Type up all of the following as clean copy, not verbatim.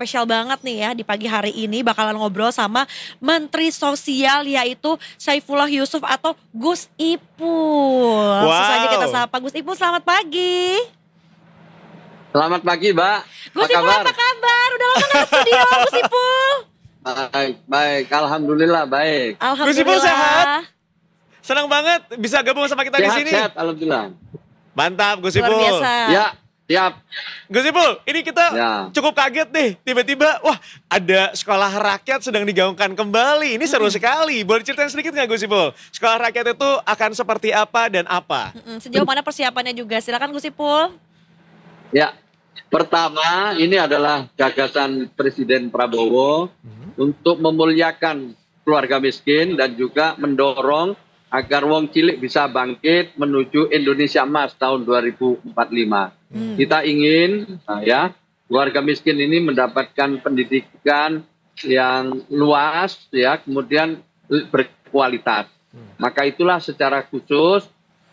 spesial banget nih ya di pagi hari ini bakalan ngobrol sama Menteri Sosial yaitu Saifullah Yusuf atau Gus Ipul. Langsung saja kita Wow. sapa Gus Ipul, selamat pagi. Selamat pagi, Mbak. Gus Apa Ipul kabar? apa kabar? Udah lama nggak ke studio Gus Ipul. Baik, baik. Alhamdulillah, baik. Alhamdulillah. Gus Ipul sehat? Senang banget bisa gabung sama kita di Sehat, sini. sehat, alhamdulillah. Mantap Gus Luar Ipul. biasa. Ya, siap. Gus Ipul, ini kita Ya. cukup kaget nih. Tiba-tiba, wah ada sekolah rakyat sedang digaungkan kembali. Ini seru sekali. Boleh ceritain sedikit nggak Gus Ipul? Sekolah rakyat itu akan seperti apa dan apa? Sejauh mana persiapannya juga? Silakan Gus Ipul. Ya, pertama ini adalah gagasan Presiden Prabowo untuk memuliakan keluarga miskin dan juga mendorong agar wong cilik bisa bangkit menuju Indonesia Emas tahun 2045. Kita ingin keluarga miskin ini mendapatkan pendidikan yang luas kemudian berkualitas. Maka itulah secara khusus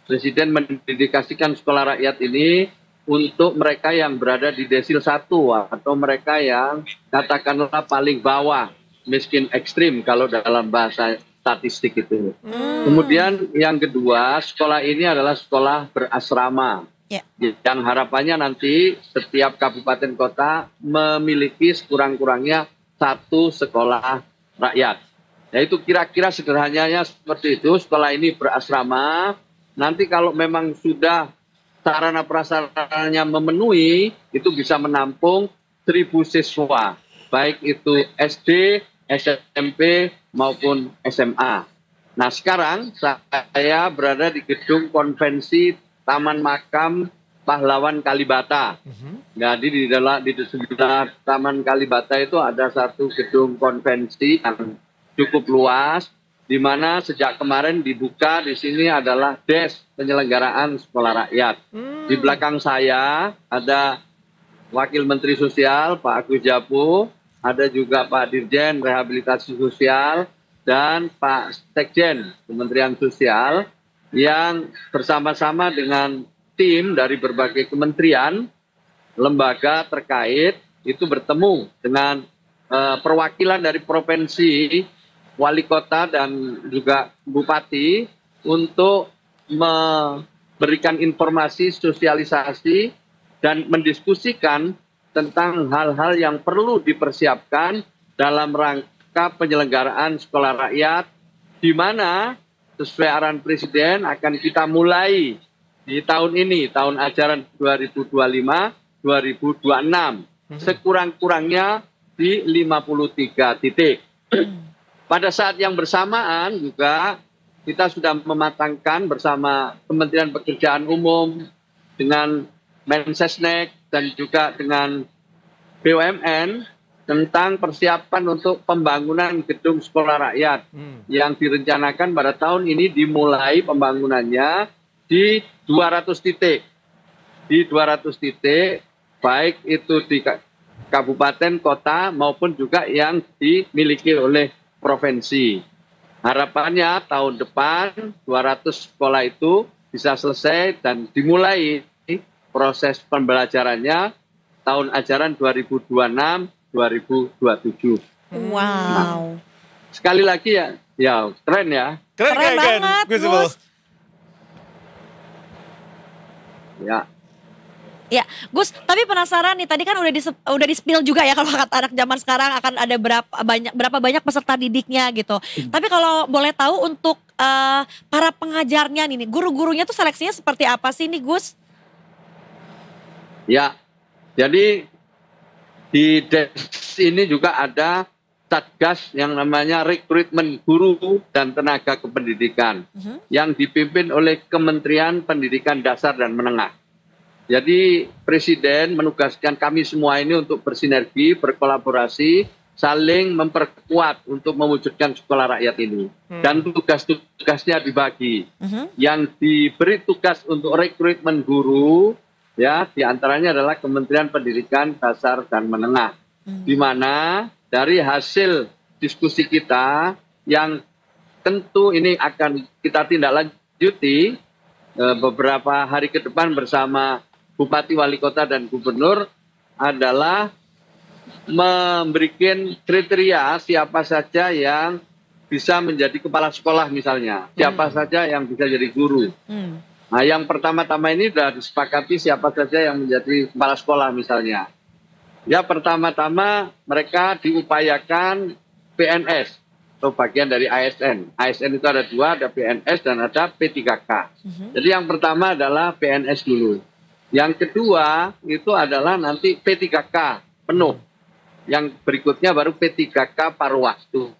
Presiden mendedikasikan sekolah rakyat ini untuk mereka yang berada di desil 1 atau mereka yang katakanlah paling bawah, miskin ekstrim kalau dalam bahasa statistik itu. Kemudian yang kedua, sekolah ini adalah sekolah berasrama. Ya. Yang harapannya nanti setiap kabupaten kota memiliki sekurang-kurangnya 1 sekolah rakyat. Ya itu kira-kira sederhananya seperti itu. Sekolah ini berasrama. Nanti kalau memang sudah sarana prasarananya memenuhi, itu bisa menampung 1.000 siswa. Baik itu SD, SMP maupun SMA. Nah sekarang saya berada di gedung konvensi Taman Makam Pahlawan Kalibata. Jadi di sebelah Taman Kalibata itu ada satu gedung konvensi yang cukup luas, di mana sejak kemarin dibuka di sini adalah des penyelenggaraan sekolah rakyat. Di belakang saya ada Wakil Menteri Sosial Pak Agus Japu, ada juga Pak Dirjen Rehabilitasi Sosial dan Pak Sekjen Kementerian Sosial yang bersama-sama dengan tim dari berbagai kementerian, lembaga terkait itu bertemu dengan perwakilan dari provinsi, wali kota dan juga bupati untuk memberikan informasi, sosialisasi dan mendiskusikan tentang hal-hal yang perlu dipersiapkan dalam rangka penyelenggaraan sekolah rakyat, di mana sesuai arahan Presiden akan kita mulai di tahun ini, tahun ajaran 2025-2026, sekurang-kurangnya di 53 titik. Pada saat yang bersamaan juga kita sudah mematangkan bersama Kementerian Pekerjaan Umum dengan Mensesnek dan juga dengan BUMN tentang persiapan untuk pembangunan gedung sekolah rakyat yang direncanakan pada tahun ini dimulai pembangunannya di 200 titik. Di 200 titik, baik itu di kabupaten, kota maupun juga yang dimiliki oleh provinsi. Harapannya tahun depan 200 sekolah itu bisa selesai dan dimulai proses pembelajarannya tahun ajaran 2026-2027. Wow. Nah, sekali lagi ya keren ya. Keren banget, Gus Ipul. Gus. Ya. Ya, Gus, tapi penasaran nih, tadi kan udah di-spill juga ya kalau kata anak zaman sekarang akan ada berapa banyak peserta didiknya gitu. Tapi kalau boleh tahu untuk para pengajarnya nih, guru-gurunya tuh seleksinya seperti apa sih nih, Gus? Ya. Jadi di DES ini juga ada Satgas yang namanya rekrutmen guru dan tenaga kependidikan yang dipimpin oleh Kementerian Pendidikan Dasar dan Menengah. Jadi Presiden menugaskan kami semua ini untuk bersinergi, berkolaborasi, saling memperkuat untuk mewujudkan sekolah rakyat ini. Dan tugas-tugasnya dibagi. Yang diberi tugas untuk rekrutmen guru, ya diantaranya adalah Kementerian Pendidikan Dasar dan Menengah. Di mana dari hasil diskusi kita yang tentu ini akan kita tindak lanjuti beberapa hari ke depan bersama Bupati, Wali Kota, dan Gubernur adalah memberikan kriteria siapa saja yang bisa menjadi kepala sekolah misalnya, siapa saja yang bisa jadi guru. Nah, yang pertama-tama ini sudah disepakati siapa saja yang menjadi kepala sekolah misalnya. Ya, pertama-tama mereka diupayakan PNS atau bagian dari ASN. ASN itu ada dua, ada PNS dan ada P3K. Jadi yang pertama adalah PNS dulu. Yang kedua itu adalah nanti P3K penuh. Yang berikutnya baru P3K paruh waktu.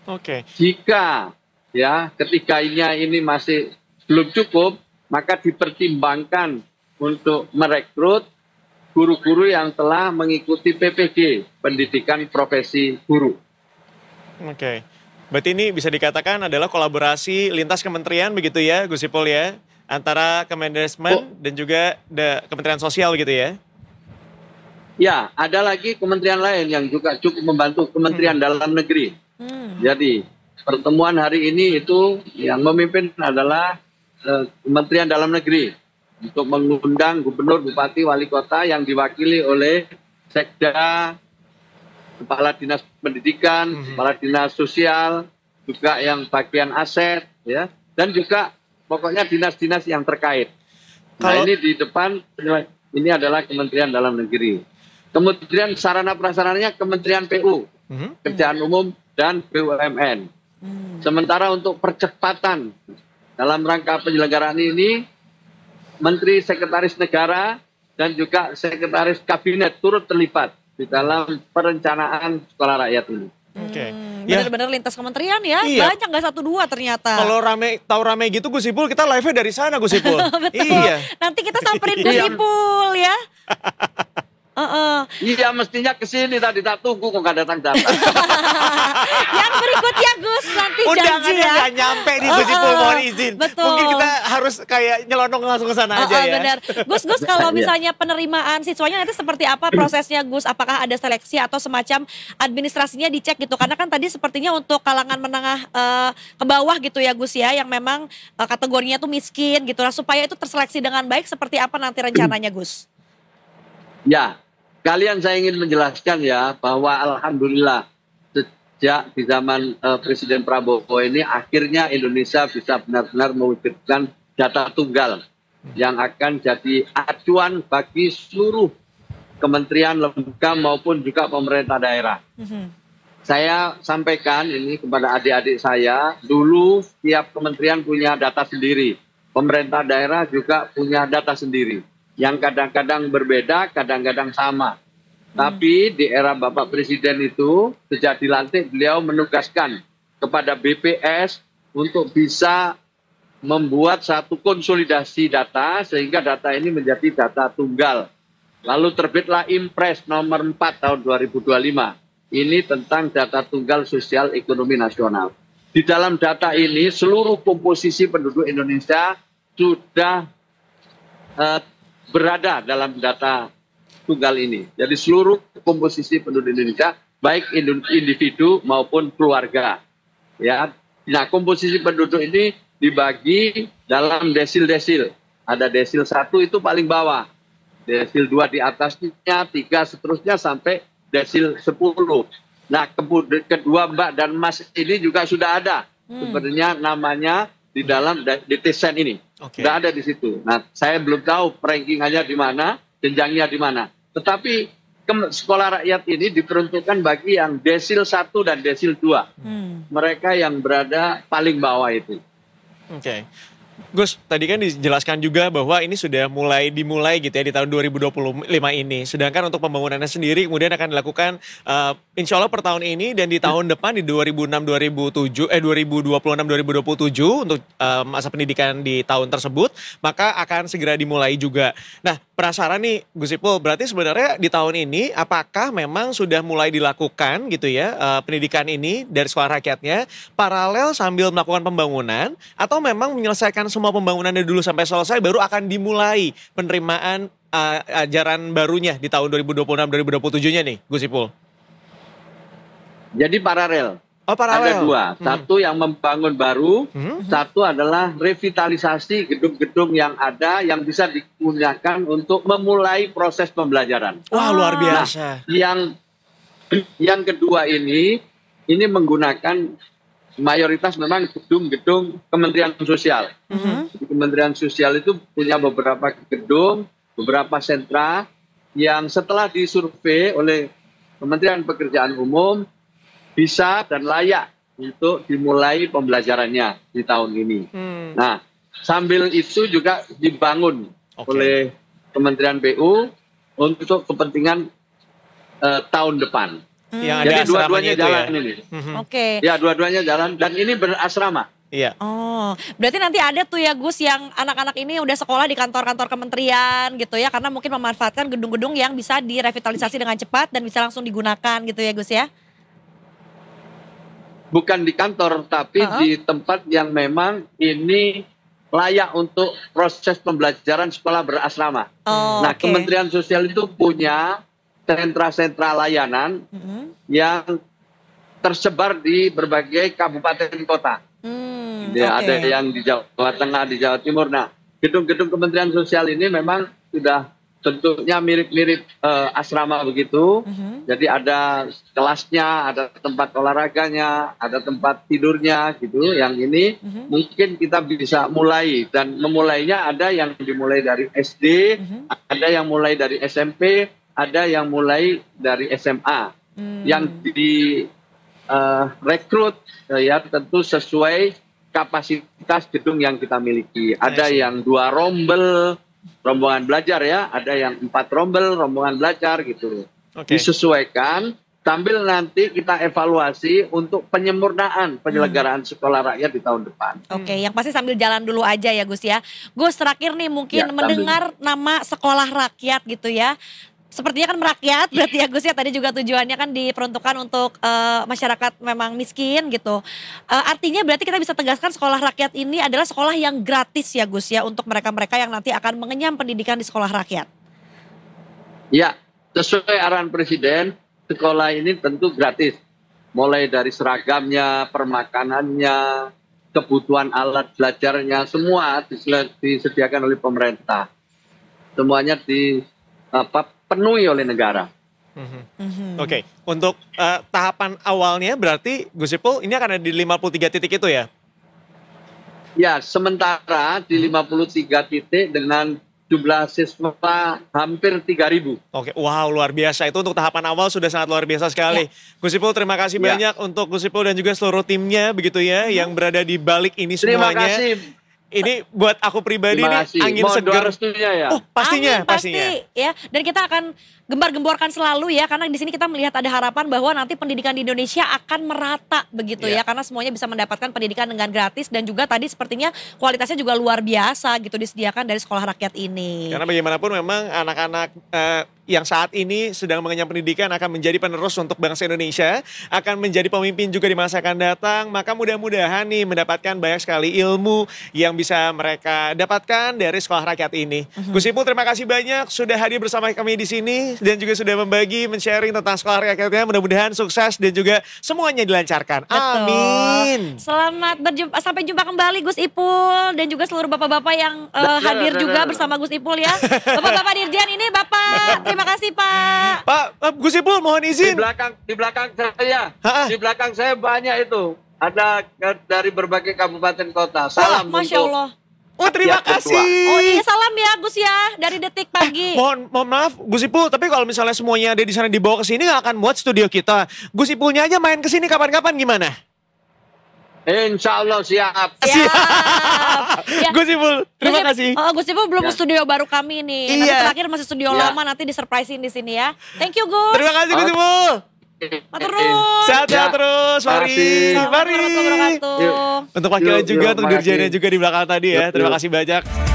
Oke. Jika ya ketiganya ini masih belum cukup, maka dipertimbangkan untuk merekrut guru-guru yang telah mengikuti PPG, Pendidikan Profesi Guru. Oke. Berarti ini bisa dikatakan adalah kolaborasi lintas kementerian begitu ya, Gus Ipul ya? Antara Kemendesmen dan juga Kementerian Sosial begitu ya? Ya, ada lagi kementerian lain yang juga cukup membantu, Kementerian Dalam Negeri. Jadi, pertemuan hari ini itu yang memimpin adalah Kementerian Dalam Negeri untuk mengundang gubernur, bupati, wali kota yang diwakili oleh Sekda, kepala dinas pendidikan, kepala dinas sosial, juga yang bagian aset, ya, dan juga pokoknya dinas-dinas yang terkait. Nah, ini di depan ini adalah Kementerian Dalam Negeri. Kemudian sarana prasarananya Kementerian PU, Kerjaan Umum dan BUMN. Sementara untuk percepatan dalam rangka penyelenggaraan ini, Menteri Sekretaris Negara dan juga Sekretaris Kabinet turut terlibat di dalam perencanaan sekolah rakyat ini. Oke. Benar-benar lintas kementerian ya, Iya. banyak nggak 1-2 ternyata. Kalau rame gitu Gus Ipul, kita live-nya dari sana Gus Ipul. Betul. Iya. Nanti kita samperin Gus Ipul ya. Iya, mestinya ke sini tadi, tak tunggu kok nggak datang-datang. Yang berikutnya Gus, nanti janji Undangannya ya. nggak nyampe nih Gus Ipul, mohon izin. Betul. Mungkin kita harus kayak nyelonong langsung ke sana aja ya. Benar. Gus, kalau misalnya penerimaan siswanya nanti seperti apa prosesnya Gus? Apakah ada seleksi atau semacam administrasinya dicek gitu? Karena kan tadi sepertinya untuk kalangan menengah ke bawah gitu ya Gus ya, yang memang kategorinya tuh miskin gitu. Nah, supaya itu terseleksi dengan baik, seperti apa nanti rencananya Gus? Ya, kalian saya ingin menjelaskan ya bahwa alhamdulillah sejak di zaman Presiden Prabowo ini akhirnya Indonesia bisa benar-benar mewujudkan data tunggal yang akan jadi acuan bagi seluruh kementerian, lembaga maupun juga pemerintah daerah. Saya sampaikan ini kepada adik-adik saya, dulu setiap kementerian punya data sendiri, pemerintah daerah juga punya data sendiri, yang kadang-kadang berbeda, kadang-kadang sama. Tapi di era Bapak Presiden itu, sejak dilantik beliau menugaskan kepada BPS untuk bisa membuat satu konsolidasi data, sehingga data ini menjadi data tunggal. Lalu terbitlah Impres nomor 4 tahun 2025. Ini tentang data tunggal sosial ekonomi nasional. Di dalam data ini, seluruh komposisi penduduk Indonesia sudah berada dalam data tunggal ini. Jadi seluruh komposisi penduduk Indonesia, baik individu maupun keluarga. Ya, nah komposisi penduduk ini dibagi dalam desil-desil. Ada desil 1 itu paling bawah, desil 2 di atasnya, 3 seterusnya sampai desil 10. Nah, kedua Mbak dan Mas ini juga sudah ada. Sebenarnya namanya di dalam DTSEN ini. Sudah ada di situ. Nah, saya belum tahu rankingannya di mana, jenjangnya di mana. Tetapi sekolah rakyat ini diperuntukkan bagi yang desil 1 dan desil 2. Mereka yang berada paling bawah itu. Oke. Gus, tadi kan dijelaskan juga bahwa ini sudah dimulai gitu ya di tahun 2025 ini. Sedangkan untuk pembangunannya sendiri kemudian akan dilakukan insya Allah per tahun ini dan di tahun depan di 2026-2027 untuk masa pendidikan di tahun tersebut, maka akan segera dimulai juga. Nah, penasaran nih Gus Ipul, berarti sebenarnya di tahun ini apakah memang sudah mulai dilakukan gitu ya pendidikan ini dari sekolah rakyatnya paralel sambil melakukan pembangunan, atau memang menyelesaikan semua pembangunannya dulu sampai selesai baru akan dimulai penerimaan ajaran barunya di tahun 2026-2027-nya nih Gus Ipul? Jadi paralel. Oh, paralel. Ada 2. Satu yang membangun baru, satu adalah revitalisasi gedung-gedung yang ada yang bisa digunakan untuk memulai proses pembelajaran. Wah, luar biasa. Nah, Yang kedua ini menggunakan mayoritas memang gedung-gedung Kementerian Sosial. Kementerian Sosial itu punya beberapa gedung, beberapa sentra yang setelah disurvei oleh Kementerian Pekerjaan Umum bisa dan layak untuk dimulai pembelajarannya di tahun ini. Nah, sambil itu juga dibangun oleh Kementerian PU untuk kepentingan tahun depan. Jadi dua-duanya jalan ya? Ini. Ya, dua-duanya jalan dan ini berasrama. Iya. Oh, berarti nanti ada tuh ya Gus yang anak-anak ini udah sekolah di kantor-kantor kementerian gitu ya, karena mungkin memanfaatkan gedung-gedung yang bisa direvitalisasi dengan cepat dan bisa langsung digunakan gitu ya Gus ya? Bukan di kantor, tapi di tempat yang memang ini layak untuk proses pembelajaran sekolah berasrama. Nah, Kementerian Sosial itu punya sentra-sentra layanan yang tersebar di berbagai kabupaten kota. Ada yang di Jawa Tengah, di Jawa Timur. Nah, gedung-gedung Kementerian Sosial ini memang sudah bentuknya mirip-mirip asrama begitu. Jadi ada kelasnya, ada tempat olahraganya, ada tempat tidurnya gitu. Yang ini mungkin kita bisa mulai, dan memulainya ada yang dimulai dari SD, ada yang mulai dari SMP, ada yang mulai dari SMA. Yang rekrut ya tentu sesuai kapasitas gedung yang kita miliki. Ada yang 2 rombel rombongan belajar ya, ada yang 4 rombel rombongan belajar gitu. Disesuaikan sambil nanti kita evaluasi untuk penyempurnaan penyelenggaraan sekolah rakyat di tahun depan. Yang pasti sambil jalan dulu aja ya Gus ya. Gus, terakhir nih mungkin mendengar nama sekolah rakyat gitu ya. Sepertinya kan merakyat berarti ya Gus ya, tadi juga tujuannya kan diperuntukkan untuk masyarakat memang miskin gitu. Artinya berarti kita bisa tegaskan sekolah rakyat ini adalah sekolah yang gratis ya Gus ya, untuk mereka-mereka yang nanti akan mengenyam pendidikan di sekolah rakyat. Ya, sesuai arahan Presiden, sekolah ini tentu gratis. Mulai dari seragamnya, permakanannya, kebutuhan alat belajarnya, semua disediakan oleh pemerintah. Semuanya penuhi oleh negara. Untuk tahapan awalnya berarti Gus Ipul ini akan ada di 53 titik itu ya? Ya, sementara di 53 titik dengan jumlah siswa hampir 3.000. Wow, luar biasa. Itu untuk tahapan awal sudah sangat luar biasa sekali. Gus Ipul, terima kasih banyak untuk Gus Ipul dan juga seluruh timnya begitu ya, yang berada di balik ini semuanya. Terima kasih. Ini buat aku pribadi nih angin segar. Ya. Pastinya. Pasti ya. Dan kita akan gembar-gemborkan selalu ya, karena di sini kita melihat ada harapan bahwa nanti pendidikan di Indonesia akan merata begitu ya, karena semuanya bisa mendapatkan pendidikan dengan gratis, dan juga tadi sepertinya kualitasnya juga luar biasa gitu disediakan dari sekolah rakyat ini. Karena bagaimanapun memang anak-anak yang saat ini sedang mengenyam pendidikan akan menjadi penerus untuk bangsa Indonesia, akan menjadi pemimpin juga di masa akan datang. Maka mudah-mudahan nih mendapatkan banyak sekali ilmu yang bisa mereka dapatkan dari sekolah rakyat ini. Gus Ipul, terima kasih banyak sudah hadir bersama kami di sini dan juga sudah membagi, men-sharing tentang sekolah rakyatnya. Mudah-mudahan sukses dan juga semuanya dilancarkan. Amin. Selamat berjumpa, sampai jumpa kembali Gus Ipul dan juga seluruh bapak-bapak yang hadir juga bersama Gus Ipul ya. Bapak-bapak Dirjen ini Bapak, terima kasih Pak. Pak, Gus Ipul mohon izin. Di belakang saya banyak itu. Ada dari berbagai kabupaten kota. Salam Masya Allah. Terima kasih. Iya, salam ya Gus ya dari Detik Pagi. Mohon maaf Gus Ipul, tapi kalau misalnya semuanya ada di sana dibawa ke sini nggak akan muat studio kita. Gus Ipulnya aja main ke sini kapan-kapan gimana? Insya Allah siap. Ya. Gus Ipul, terima kasih. Gus Ipul belum studio baru kami nih. Nanti terakhir masih studio lama, nanti disurprisein di sini ya. Thank you Gus. Terima kasih Gus Ipul. Terus. Sehat-sehat terus. Mari. Untuk Untuk wakilnya juga, untuk dirjennya juga di belakang tadi ya. Terima kasih banyak.